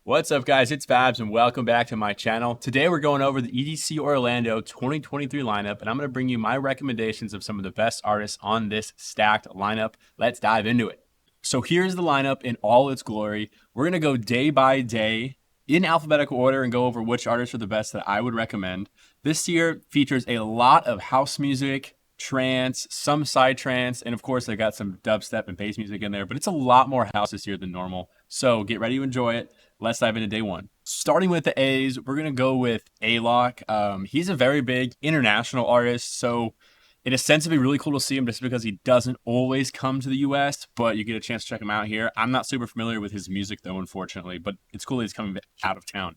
What's up, guys? It's Babs, and welcome back to my channel. Today, we're going over the EDC Orlando 2023 lineup, and I'm going to bring you my recommendations of some of the best artists on this stacked lineup. Let's dive into it. So here's the lineup in all its glory. We're going to go day by day in alphabetical order and go over which artists are the best that I would recommend. This year features a lot of house music, trance, some side trance, and of course, they got some dubstep and bass music in there, but it's a lot more house this year than normal. So get ready to enjoy it. Let's dive into day one. Starting with the A's, we're going to go with A-Lock. He's a very big international artist, so in a sense, it'd be really cool to see him just because he doesn't always come to the US, but you get a chance to check him out here. I'm not super familiar with his music, though, unfortunately, but it's cool that he's coming out of town.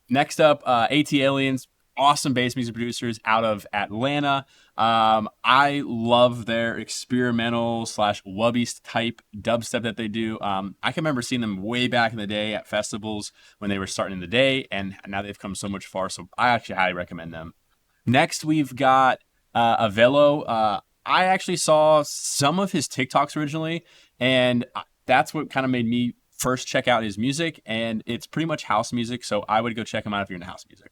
Next up, AT Aliens. Awesome bass music producers out of Atlanta. I love their experimental / wubby type dubstep that they do. I can remember seeing them way back in the day at festivals when they were starting the day, and now they've come so much far. So I actually highly recommend them. Next, we've got Avello. I actually saw some of his TikToks originally, and that's what kind of made me first check out his music, and it's pretty much house music, so I would go check him out if you're into house music.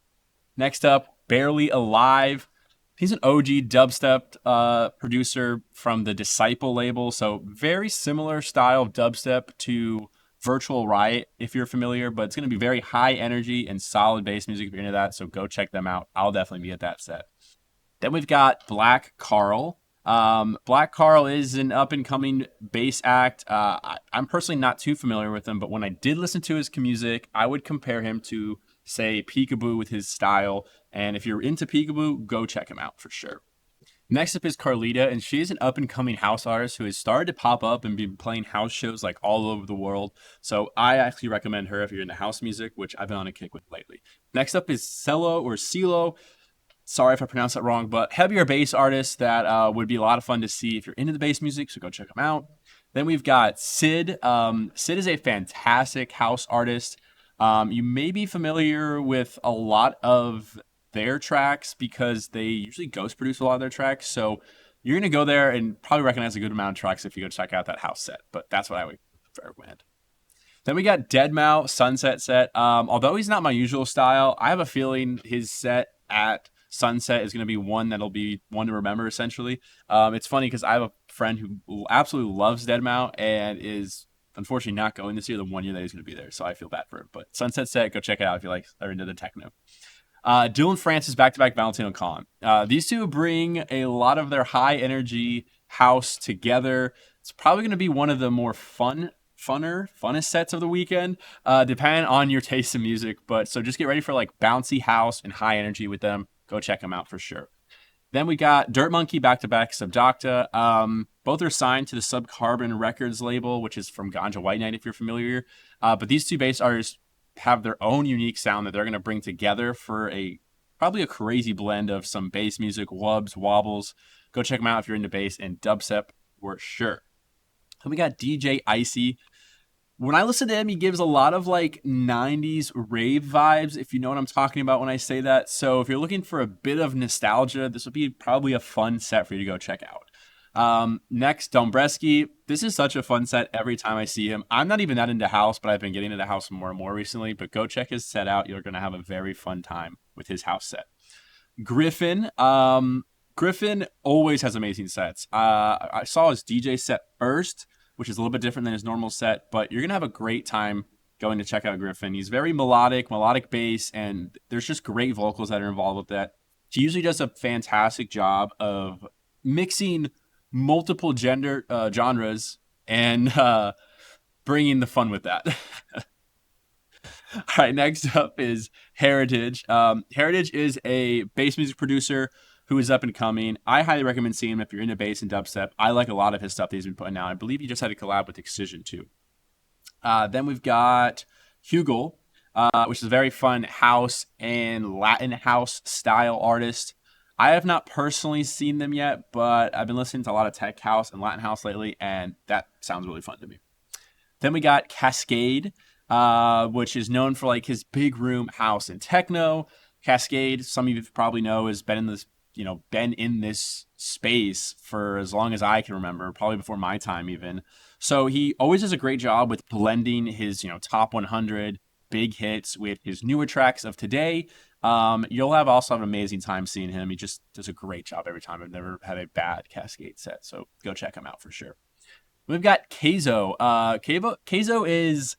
Next up, Barely Alive. He's an OG dubstep producer from the Disciple label, so very similar style of dubstep to Virtual Riot, if you're familiar, but it's going to be very high energy and solid bass music if you're into that, so go check them out. I'll definitely be at that set. Then we've got Black Carl. Black Carl is an up-and-coming bass act. I'm personally not too familiar with him, but when I did listen to his music, I would compare him to, say, Peekaboo with his style. And if you're into Peekaboo, go check him out for sure. Next up is Carlita, and she is an up-and-coming house artist who has started to pop up and be playing house shows like all over the world. So I actually recommend her if you're into house music, which I've been on a kick with lately. Next up is Celo. Sorry if I pronounced that wrong, but heavier bass artist that would be a lot of fun to see if you're into the bass music, so go check them out. Then we've got Sid. Sid is a fantastic house artist. You may be familiar with a lot of their tracks because they usually ghost produce a lot of their tracks. So you're going to go there and probably recognize a good amount of tracks if you go check out that house set. But that's what I would recommend. Then we got Deadmau5 Sunset set. Although he's not my usual style, I have a feeling his set at Sunset is going to be one that'll be one to remember, essentially. It's funny because I have a friend who absolutely loves Deadmau5 and is unfortunately not going this year, the 1 year that he's going to be there. So I feel bad for him. But Sunset set, go check it out if you are into the techno. Dylan Francis, back-to-back Valentino Khan. These two bring a lot of their high-energy house together. It's probably going to be one of the more funnest sets of the weekend, depending on your taste in music. But so just get ready for like bouncy house and high energy with them. Go check them out for sure. Then we got Dirt Monkey back-to-back Subdocta. Both are signed to the Subcarbon Records label, which is from Ganja White Night, if you're familiar. But these two bass artists have their own unique sound that they're going to bring together for probably a crazy blend of some bass music, wubs, wobbles. Go check them out if you're into bass and dubstep for sure. Then we got DJ Icy. When I listen to him, he gives a lot of like 90s rave vibes, if you know what I'm talking about when I say that. So if you're looking for a bit of nostalgia, this would be probably a fun set for you to go check out. Next, Dombresky. This is such a fun set every time I see him. I'm not even that into house, but I've been getting into house more and more recently. But go check his set out. You're going to have a very fun time with his house set. Griffin. Griffin always has amazing sets. I saw his DJ set first, which is a little bit different than his normal set, but you're going to have a great time going to check out Griffin. He's very melodic bass, and there's just great vocals that are involved with that. He usually does a fantastic job of mixing multiple genres and bringing the fun with that. All right, next up is Heritage. Heritage is a bass music producer who is up and coming. I highly recommend seeing him if you're into bass and dubstep. I like a lot of his stuff that he's been putting out. I believe he just had a collab with Excision too. Then we've got Hugel, which is a very fun house and Latin house style artist. I have not personally seen them yet, but I've been listening to a lot of tech house and Latin house lately, and that sounds really fun to me. Then we got Cascade, which is known for like his big room house and techno. Cascade, some of you probably know, has been in this space for as long as I can remember, probably before my time even. So he always does a great job with blending his, top 100 big hits with his newer tracks of today. You'll also have an amazing time seeing him. He just does a great job every time. I've never had a bad Cascade set, so go check him out for sure. We've got knwo. Knwo is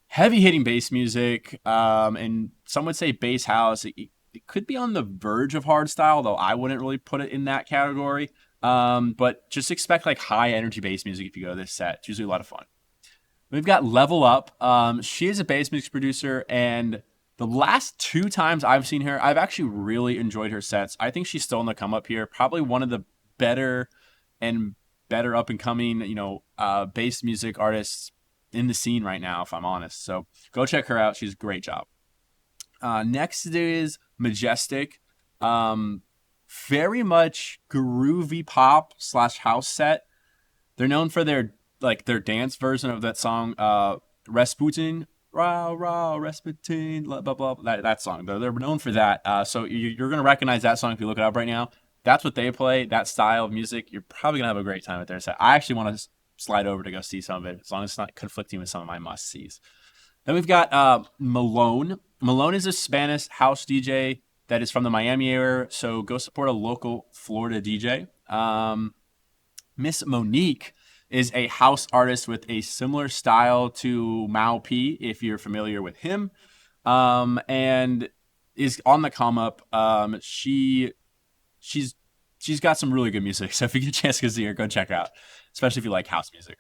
heavy hitting bass music, and some would say bass house. It could be on the verge of hardstyle, though I wouldn't really put it in that category. But just expect like high energy bass music if you go to this set. It's usually a lot of fun. We've got Level Up. She is a bass music producer, and the last 2 times I've seen her, I've actually really enjoyed her sets. I think she's still in the come up here. Probably one of the better up and coming, bass music artists in the scene right now, if I'm honest. So go check her out. She's a great job. Next is Majestic. Very much groovy pop / house set. They're known for their dance version of that song, Rasputin. Rah, rah, Rasputin, blah, blah, blah. That song. They're known for that. So you're going to recognize that song if you look it up right now. That's what they play, that style of music. You're probably going to have a great time at their set. I actually want to slide over to go see some of it, as long as it's not conflicting with some of my must-sees. Then we've got Malone. Malone is a Spanish house DJ that is from the Miami area, so go support a local Florida DJ. Miss Monique is a house artist with a similar style to Mau P, if you're familiar with him, and is on the come up. She's got some really good music, so if you get a chance to see her, go check out, especially if you like house music.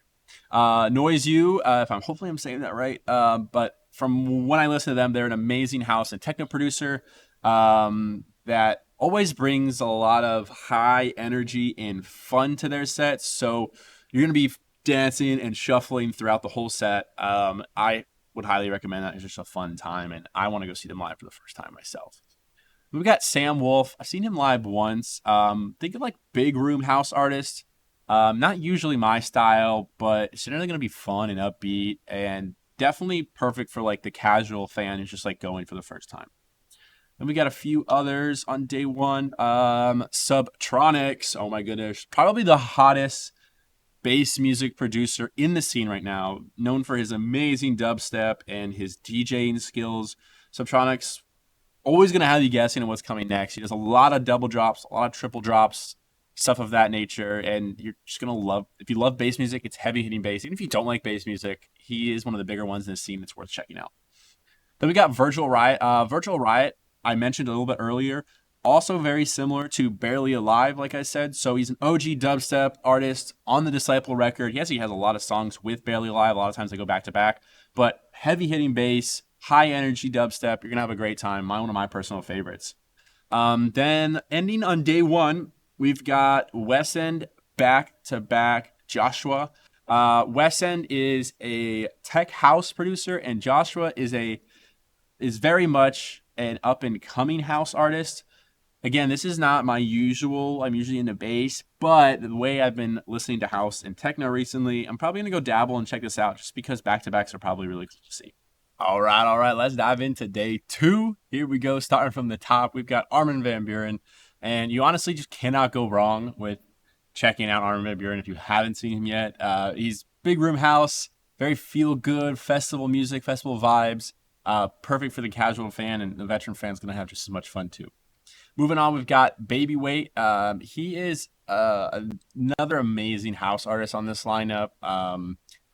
knwo, hopefully I'm saying that right, but from when I listen to them, they're an amazing house and techno producer that always brings a lot of high energy and fun to their sets. So you're going to be dancing and shuffling throughout the whole set. I would highly recommend that. It's just a fun time, and I want to go see them live for the first time myself. We've got Sam Wolf. I've seen him live once. Think of like big room house artist. Not usually my style, but it's generally going to be fun and upbeat, and definitely perfect for like the casual fan who's just like going for the first time. Then we got a few others on day one. Subtronics. Oh my goodness. Probably the hottest bass music producer in the scene right now, known for his amazing dubstep and his DJing skills. Subtronics, always going to have you guessing on what's coming next. He does a lot of double drops, a lot of triple drops, stuff of that nature, and you're just going to love, if you love bass music, it's heavy hitting bass. Even if you don't like bass music, he is one of the bigger ones in the scene that's worth checking out. Then we got Virtual Riot. Virtual Riot, I mentioned a little bit earlier, also very similar to Barely Alive, like I said. So he's an OG dubstep artist on the Disciple record. Yes, he has a lot of songs with Barely Alive. A lot of times they go back to back. But heavy hitting bass, high energy dubstep. You're going to have a great time. One of my personal favorites. Then ending on day one, we've got West End back to back Joshua. West End is a tech house producer, and Joshua is very much an up and coming house artist. Again, this is not my usual. I'm usually into bass, but the way I've been listening to house and techno recently, I'm probably going to go dabble and check this out just because back-to-backs are probably really cool to see. All right. Let's dive into day 2. Here we go. Starting from the top, we've got Armin van Buuren, and you honestly just cannot go wrong with checking out Armin van Buuren if you haven't seen him yet. He's big room house, very feel-good, festival music, festival vibes. Perfect for the casual fan, and the veteran fan's going to have just as much fun too. Moving on, we've got Baby Weight. He is another amazing house artist on this lineup.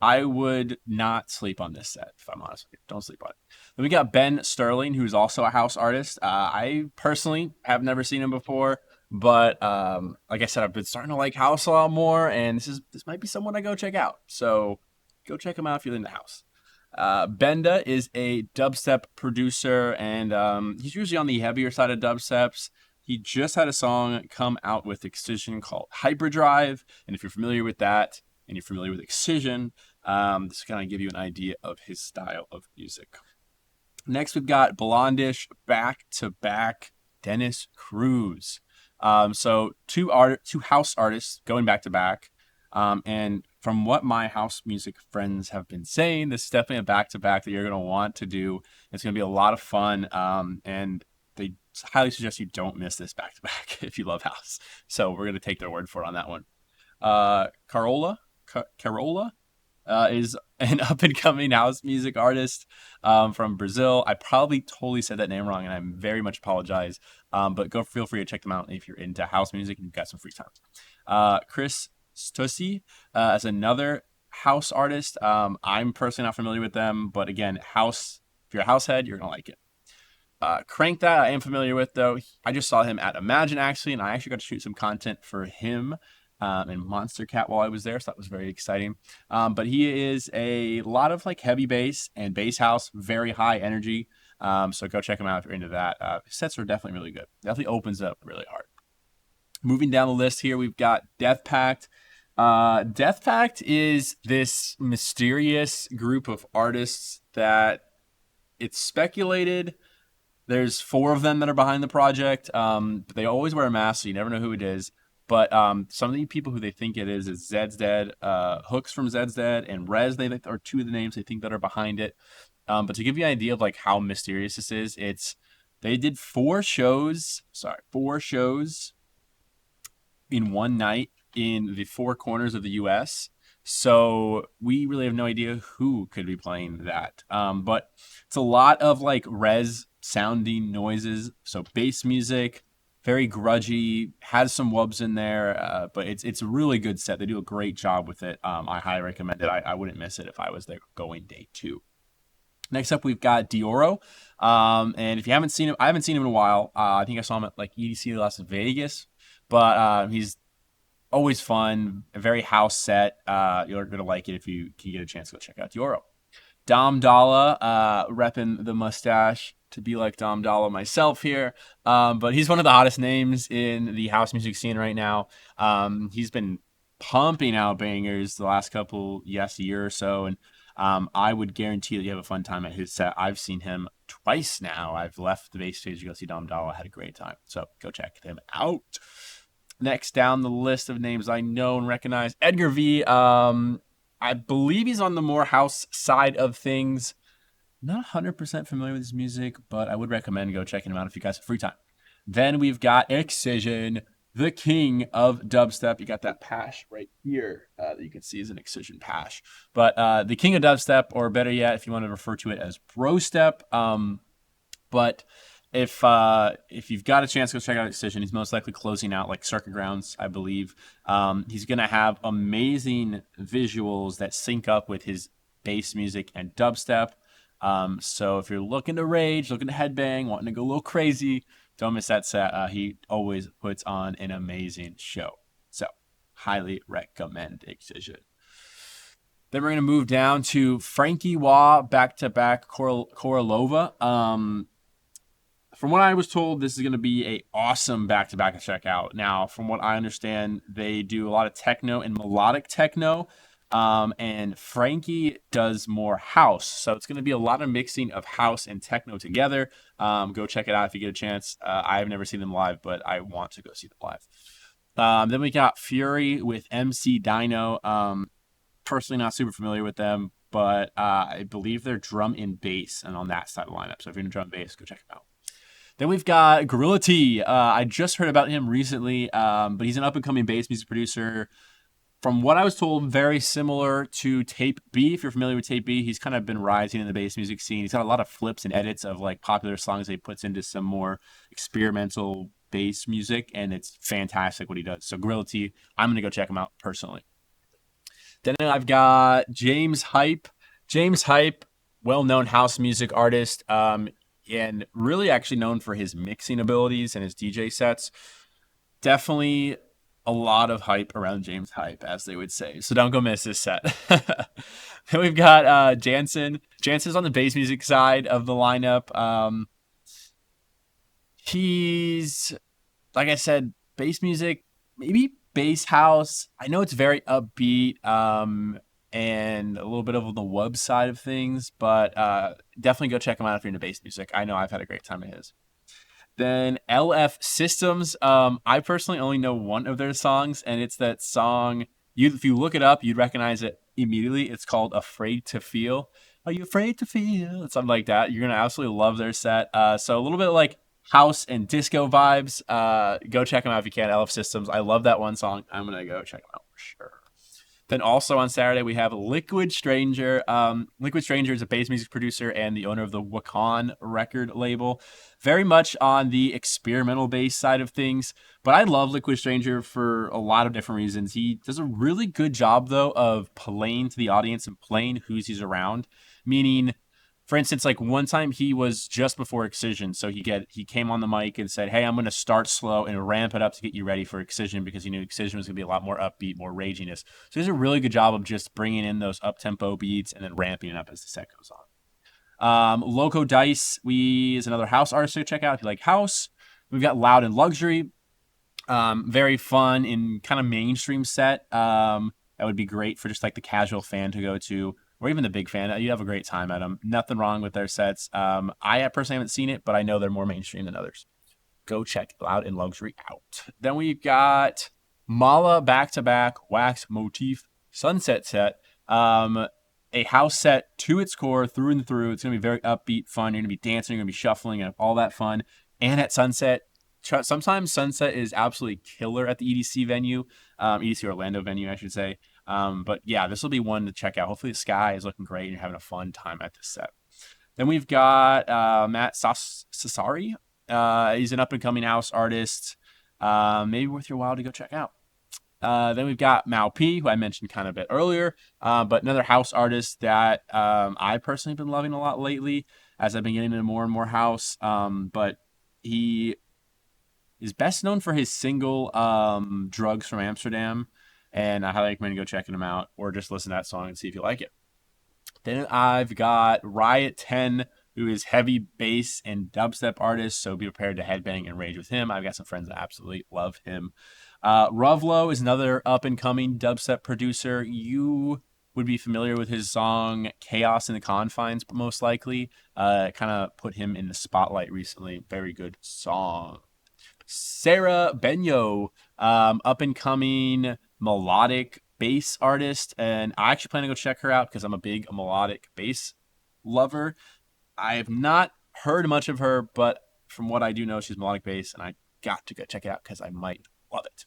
I would not sleep on this set, if I'm honest with you. Don't sleep on it. Then we got Ben Sterling, who's also a house artist. I personally have never seen him before, but like I said, I've been starting to like house a lot more, and this might be someone I go check out. So go check him out if you're in the house. Benda is a dubstep producer, and he's usually on the heavier side of dubsteps. He just had a song come out with Excision called Hyperdrive, and if you're familiar with that, and you're familiar with Excision, this is going to give you an idea of his style of music. Next, we've got Blondish back-to-back Dennis Cruz. So two house artists going back-to-back, and from what my house music friends have been saying, this is definitely a back-to-back that you're going to want to do. It's going to be a lot of fun, and they highly suggest you don't miss this back-to-back if you love house. So we're going to take their word for it on that one. Carola, is an up-and-coming house music artist from Brazil. I probably totally said that name wrong, and I very much apologize. But feel free to check them out if you're into house music and you've got some free time. Chris Stussy is another house artist. I'm personally not familiar with them, but again, house. If you're a house head, you're gonna like it. Crank That I am familiar with, though. I just saw him at Imagine, actually, and I actually got to shoot some content for him and Monster Cat while I was there, so that was very exciting. But he is a lot of like heavy bass and bass house, very high energy. So go check him out if you're into that. His sets are definitely really good. Definitely opens up really hard. Moving down the list here, we've got Death Pact. Death Pact is this mysterious group of artists that it's speculated there's 4 of them that are behind the project. But they always wear a mask, so you never know who it is. But some of the people who they think it is Zed's Dead, Hooks from Zed's Dead, and Rez. They are 2 of the names they think that are behind it. But to give you an idea of like how mysterious this is, they did 4 shows in one night in the 4 corners of the U.S. So we really have no idea who could be playing that. But it's a lot of like Rez sounding noises. So bass music, very grudgy, has some wubs in there, but it's a really good set. They do a great job with it. I highly recommend it. I wouldn't miss it if I was there going day 2. Next up, we've got Dioro. And if you haven't seen him, I haven't seen him in a while. I think I saw him at like EDC Las Vegas, but he's always fun, a very house set. You're going to like it if you can get a chance to go check out Dioro. Dom Dalla, repping the mustache to be like Dom Dalla myself here. But he's one of the hottest names in the house music scene right now. He's been pumping out bangers the last year or so. And I would guarantee that you have a fun time at his set. I've seen him twice now. I've left the bass stage to go see Dom Dalla. Had a great time. So go check him out. Next down the list of names I know and recognize, Edgar V. I believe he's on the more house side of things. Not 100% familiar with his music, but I would recommend go checking him out if you guys have free time. Then we've got Excision, the king of dubstep. You got that pash right here that you can see is an Excision pash. But the king of dubstep, or better yet, if you want to refer to it as brostep. But if you've got a chance to go check out Excision, he's most likely closing out like Circuit Grounds, I believe. He's going to have amazing visuals that sync up with his bass music and dubstep. So if you're looking to rage, looking to headbang, wanting to go a little crazy, don't miss that set. He always puts on an amazing show. So highly recommend Excision. Then we're going to move down to Frankie Wah, back-to-back Korolova. From what I was told, this is going to be an awesome back-to-back to check out. Now, from what I understand, they do a lot of techno and melodic techno, and Frankie does more house. So it's going to be a lot of mixing of house and techno together. Go check it out if you get a chance. I've never seen them live, but I want to go see them live. Then we got Fury with MC Dino. Personally not super familiar with them, but I believe they're drum and bass and on that side of the lineup. So if you're into drum and bass, go check them out. Then we've got Gorilla T. I just heard about him recently, but he's an up-and-coming bass music producer. From what I was told, very similar to Tape B. If you're familiar with Tape B, he's kind of been rising in the bass music scene. He's got a lot of flips and edits of like popular songs that he puts into some more experimental bass music, and it's fantastic what he does. So Gorilla T, I'm going to go check him out personally. Then I've got James Hype. James Hype, well-known house music artist, and really actually known for his mixing abilities and his DJ sets. Definitely a lot of hype around James Hype, as they would say. So don't go miss this set. Then we've got Jansen. Jansen's on the bass music side of the lineup. He's, like I said, bass music, maybe bass house. I know it's very upbeat and a little bit of the wub side of things, but definitely go check him out if you're into bass music. I know I've had a great time with his. Then LF Systems. I personally only know one of their songs, and it's that song. If you look it up, you'd recognize it immediately. It's called Afraid to Feel. Are you afraid to feel? Something like that. You're going to absolutely love their set. So a little bit like house and disco vibes. Go check them out if you can. LF Systems. I love that one song. I'm going to go check them out for sure. Then also on Saturday, we have Liquid Stranger. Liquid Stranger is a bass music producer and the owner of the Wakan record label. Very much on the experimental bass side of things. But I love Liquid Stranger for a lot of different reasons. He does a really good job, though, of playing to the audience and playing who's he's around. Meaning, for instance, like one time he was just before Excision, so he came on the mic and said, "Hey, I'm going to start slow and ramp it up to get you ready for Excision," because he knew Excision was going to be a lot more upbeat, more raginess. So he does a really good job of just bringing in those up tempo beats and then ramping it up as the set goes on. Loco Dice is another house artist to check out if you like house. We've got Loud and Luxury. Very fun and kind of mainstream set. That would be great for just like the casual fan to go to, or even the big fan. You have a great time at them. Nothing wrong with their sets. I personally haven't seen it, but I know they're more mainstream than others. Go check Loud and Luxury out. Then we've got Mala back-to-back wax motif sunset set. A house set to its core, through and through. It's going to be very upbeat, fun. You're going to be dancing, you're going to be shuffling, and all that fun. And at sunset, sometimes sunset is absolutely killer at the EDC venue, EDC Orlando venue, I should say. But yeah, this will be one to check out. Hopefully the sky is looking great and you're having a fun time at this set. Then we've got Matt Sassari. He's an up-and-coming house artist. Maybe worth your while to go check out. Then we've got Mao P, who I mentioned kind of a bit earlier, but another house artist that I personally have been loving a lot lately as I've been getting into more and more house. But he is best known for his single Drugs from Amsterdam, and I highly recommend you go checking him out or just listen to that song and see if you like it. Then I've got Riot 10, who is heavy bass and dubstep artist, so be prepared to headbang and rage with him. I've got some friends that absolutely love him. Rovlo is another up-and-coming dubstep producer. You would be familiar with his song Chaos in the Confines, most likely. Kind of put him in the spotlight recently. Very good song. Sarah Benyo, up-and-coming melodic bass artist, and I actually plan to go check her out because I'm a big melodic bass lover. I have not heard much of her, but from what I do know, she's melodic bass, and I got to go check it out because I might love it.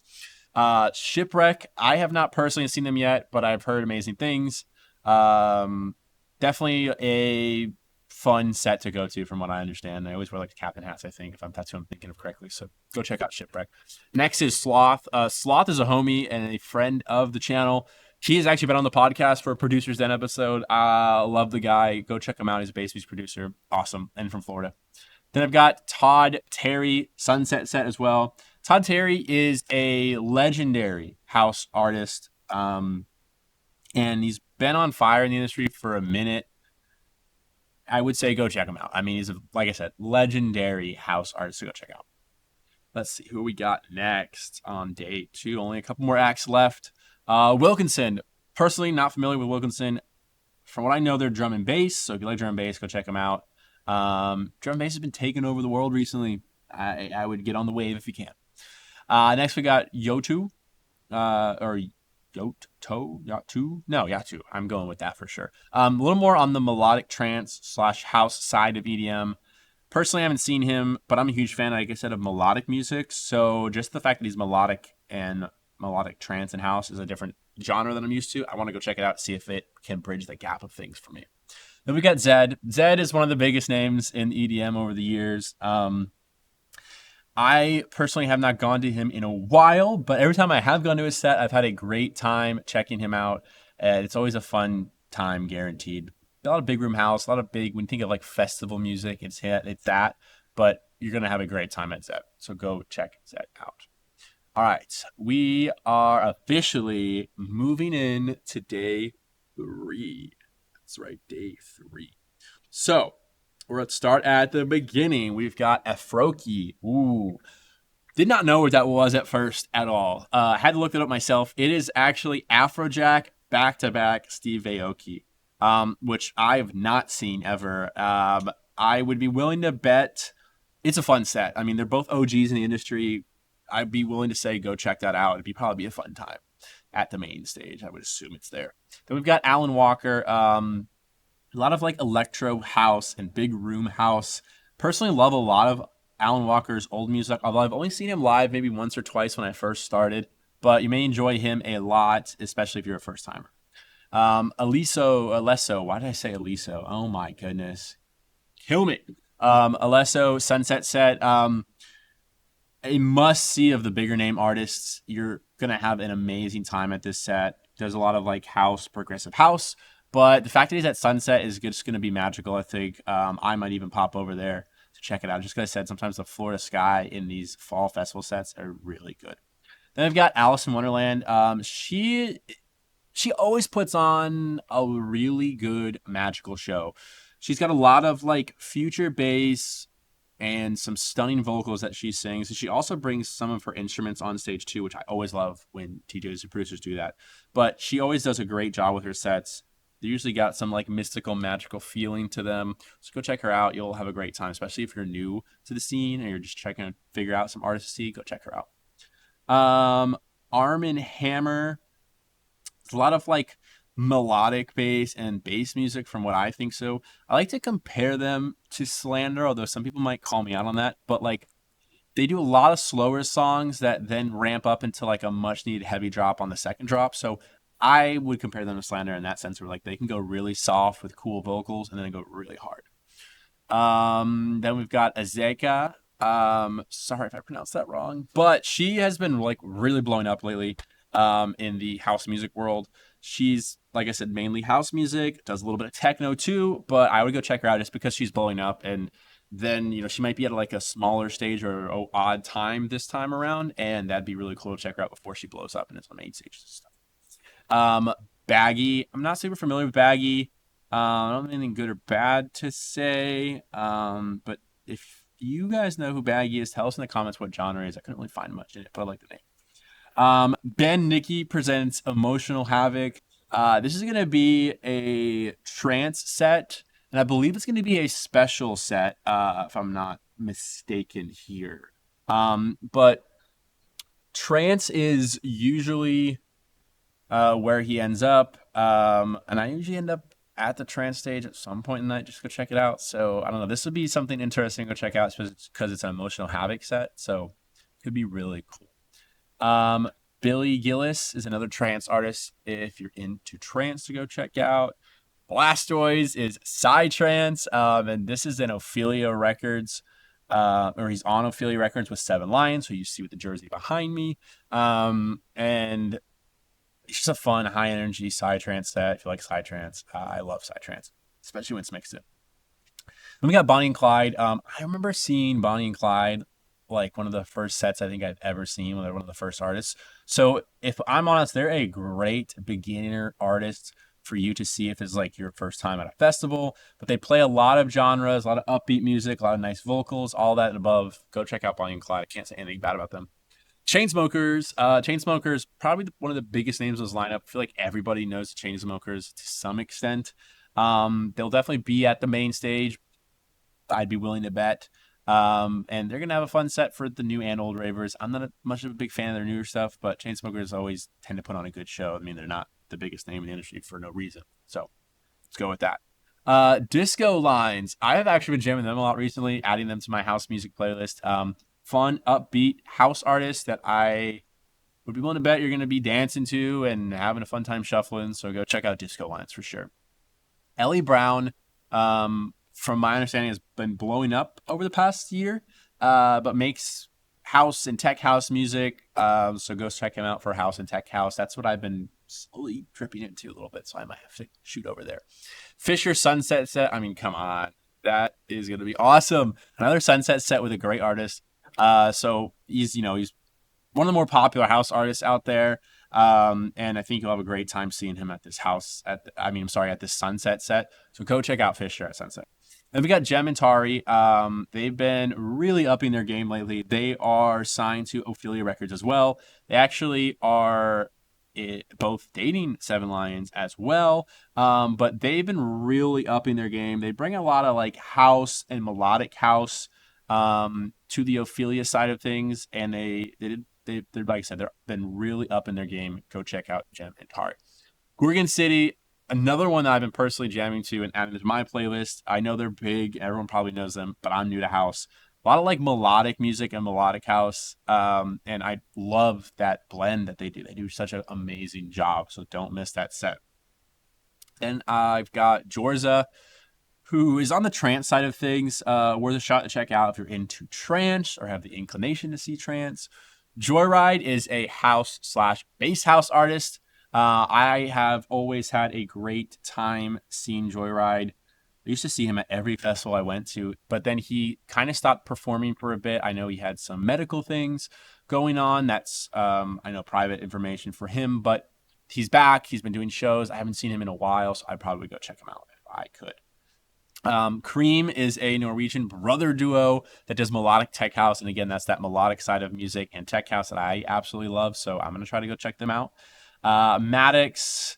Shipwreck, I have not personally seen them yet, but I've heard amazing things. Definitely a fun set to go to from what I understand. I always wear like the captain hats, I think, if that's who I'm thinking of correctly. So go check out Shipwreck. Next is Sloth. Sloth is a homie and a friend of the channel. He has actually been on the podcast for a Producer's Den episode. Love the guy. Go check him out. He's a bass music producer. Awesome. And from Florida. Then I've got Todd Terry, Sunset Set as well. Todd Terry is a legendary house artist. And he's been on fire in the industry for a minute. I would say go check him out. I mean, he's, like I said, legendary house artist to go check out. Let's see who we got next on day 2. Only a couple more acts left. Wilkinson. Personally, not familiar with Wilkinson. From what I know, they're drum and bass. So if you like drum and bass, go check them out. Drum and bass has been taking over the world recently. I would get on the wave if you can. Next, we got Yotu. Or Yatu? No, Yatu. I'm going with that for sure. A little more on the melodic trance / house side of EDM. Personally, I haven't seen him, but I'm a huge fan, like I said, of melodic music. So just the fact that he's melodic and melodic trance and house is a different genre than I'm used to. I want to go check it out, see if it can bridge the gap of things for me. Then we got Zed. Zed is one of the biggest names in EDM over the years. I personally have not gone to him in a while, but every time I have gone to his set, I've had a great time checking him out. It's always a fun time, guaranteed. A lot of big room house, a lot of big, when you think of like festival music, it's that, but you're going to have a great time at Zed. So go check Zed out. All right, we are officially moving in to day 3. That's right, day 3. So we're going to start at the beginning. We've got Afroki. Ooh. Did not know what that was at first at all. Had to look it up myself. It is actually Afrojack back-to-back Steve Aoki, which I've not seen ever. I would be willing to bet it's a fun set. I mean, they're both OGs in the industry. I'd be willing to say go check that out. It'd probably be a fun time at the main stage. I would assume it's there. Then we've got Alan Walker. A lot of like electro house and big room house. Personally love a lot of Alan Walker's old music, although I've only seen him live maybe once or twice when I first started. but you may enjoy him a lot, especially if you're a first timer. Alesso, why did I say Alesso? Oh my goodness. Kill me. Alesso, Sunset Set. A must see of the bigger name artists. You're gonna have an amazing time at this set. There's a lot of like house, progressive house, but the fact that he's at Sunset is just gonna be magical. I think I might even pop over there to check it out. Just gonna said sometimes the Florida sky in these fall festival sets are really good. Then I've got Alice in Wonderland. She always puts on a really good magical show. She's got a lot of like future bass and some stunning vocals that she sings. And she also brings some of her instruments on stage too, which I always love when TJs and producers do that. But she always does a great job with her sets. They usually got some like mystical, magical feeling to them. So go check her out. You'll have a great time, especially if you're new to the scene and you're just trying to figure out some artists to see. Go check her out. Arm & Hammer. It's a lot of like melodic bass and bass music from what I think. So I like to compare them to Slander, although some people might call me out on that. But like they do a lot of slower songs that then ramp up into like a much needed heavy drop on the second drop. So I would compare them to Slander in that sense, where like they can go really soft with cool vocals and then go really hard. Then we've got Azeka. Sorry if I pronounced that wrong, but she has been like really blowing up lately in the house music world. She's, like I said, mainly house music, does a little bit of techno too, but I would go check her out just because she's blowing up. And then, she might be at like a smaller stage or odd time this time around, and that'd be really cool to check her out before she blows up and it's on main stage and stuff. Baggy, I'm not super familiar with Baggy. I don't have anything good or bad to say. But if you guys know who Baggy is, tell us in the comments what genre it is. I couldn't really find much in it, but I like the name. Ben Nicky presents Emotional Havoc. This is going to be a trance set, and I believe it's going to be a special set, if I'm not mistaken here. But trance is usually where he ends up, and I usually end up at the trance stage at some point in the night. Just go check it out. So I don't know. This would be something interesting to go check out because it's an Emotional Havoc set. So it could be really cool. Billy Gillis is another trance artist. If you're into trance, to go check out. Blastoise is Psytrance, and this is in Ophelia Records, or he's on Ophelia Records with 7 Lions, who you see with the jersey behind me. And it's just a fun, high energy Psytrance set. If you like Psytrance, I love Psytrance, especially when it's mixed in. Then we got Bonnie and Clyde. I remember seeing Bonnie and Clyde like one of the first sets I think I've ever seen when they're one of the first artists. So if I'm honest, they're a great beginner artist for you to see if it's like your first time at a festival. But they play a lot of genres, a lot of upbeat music, a lot of nice vocals, all that and above. Go check out Bonnie and Clyde. I can't say anything bad about them. Chainsmokers, probably one of the biggest names in this lineup. I feel like everybody knows the Chainsmokers to some extent. They'll definitely be at the main stage. I'd be willing to bet. And they're going to have a fun set for the new and old ravers. I'm not much of a big fan of their newer stuff, but Chainsmokers always tend to put on a good show. I mean, they're not the biggest name in the industry for no reason. So let's go with that. Disco Lines. I have actually been jamming them a lot recently, adding them to my house music playlist. Fun, upbeat house artists that I would be willing to bet you're going to be dancing to and having a fun time shuffling. So go check out Disco Lines for sure. Ellie Brown, from my understanding, has been blowing up over the past year, but makes house and tech house music. So go check him out for house and tech house. That's what I've been slowly dripping into a little bit, so I might have to shoot over there. Fisher Sunset Set. I mean, come on. That is going to be awesome. Another sunset set with a great artist. So he's one of the more popular house artists out there. And I think you'll have a great time seeing him at this at this sunset set. So go check out Fisher at Sunset. And we got Jem and Tari. They've been really upping their game lately. They are signed to Ophelia Records as well. They actually are both dating 7 Lions as well. But they've been really upping their game. They bring a lot of like house and melodic house to the Ophelia side of things, and they're like I said, they've been really up in their game. Go check out Jem and Tari. Gorgon City, another one that I've been personally jamming to and adding to my playlist. I know they're big, everyone probably knows them, but I'm new to house. A lot of like melodic music and melodic house. And I love that blend that they do. They do such an amazing job. So don't miss that set. Then I've got Jorza, who is on the trance side of things. Worth a shot to check out if you're into trance or have the inclination to see trance. Joyride is a house slash bass house artist. I have always had a great time seeing Joyride. I used to see him at every festival I went to, but then he kind of stopped performing for a bit. I know he had some medical things going on. That's, I know, private information for him, but he's back. He's been doing shows. I haven't seen him in a while, so I'd probably go check him out if I could. Cream is a Norwegian brother duo that does melodic tech house. And again, that's that melodic side of music and tech house that I absolutely love. So I'm going to try to go check them out. Maddox,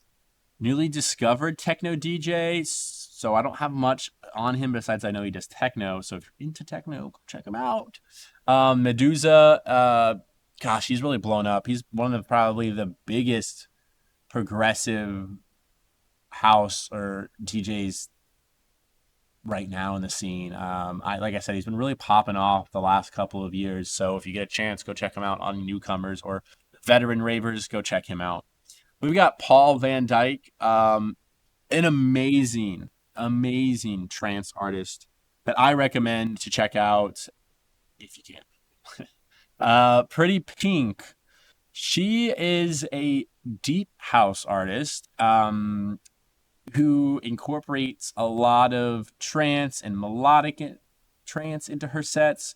newly discovered techno DJ. So I don't have much on him besides I know he does techno. So if you're into techno, go check him out. Medusa, gosh, he's really blown up. He's one of probably the biggest progressive house or DJs right now in the scene. Like I said, he's been really popping off the last couple of years. So if you get a chance, go check him out. On newcomers or veteran ravers, go check him out. We've got Paul Van Dyke, an amazing trance artist that I recommend to check out if you can. Pretty Pink. She is a deep house artist who incorporates a lot of trance and melodic trance into her sets.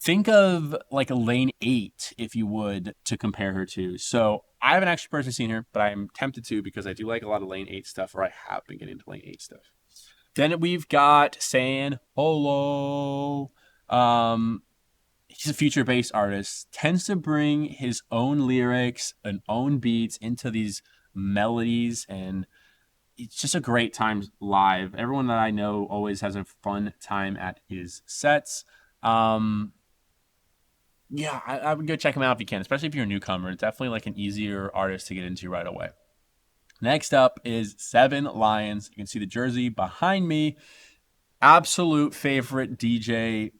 Think of like a Lane 8, if you would, to compare her to. So I haven't actually personally seen her, but I'm tempted to because I do like a lot of Lane 8 stuff, or I have been getting into Lane 8 stuff. Then we've got San Holo. He's a future-based artist, tends to bring his own lyrics and own beats into these melodies, and it's just a great time live. Everyone that I know always has a fun time at his sets. Yeah, I would go check him out if you can, especially if you're a newcomer. It's definitely like an easier artist to get into right away. Next up is Seven Lions. You can see the jersey behind me. Absolute favorite DJ,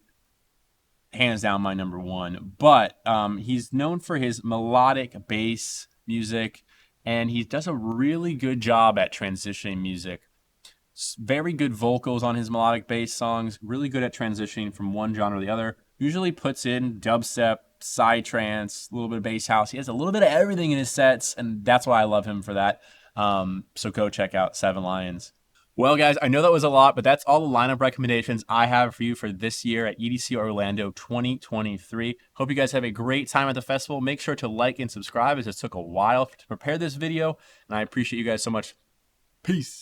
hands down my number one. But he's known for his melodic bass music, and he does a really good job at transitioning music. Very good vocals on his melodic bass songs, really good at transitioning from one genre to the other. Usually puts in dubstep, psytrance, a little bit of bass house. He has a little bit of everything in his sets, and that's why I love him for that. So go check out Seven Lions. Well, guys, I know that was a lot, but that's all the lineup recommendations I have for you for this year at EDC Orlando 2023. Hope you guys have a great time at the festival. Make sure to like and subscribe, as it took a while to prepare this video, and I appreciate you guys so much. Peace.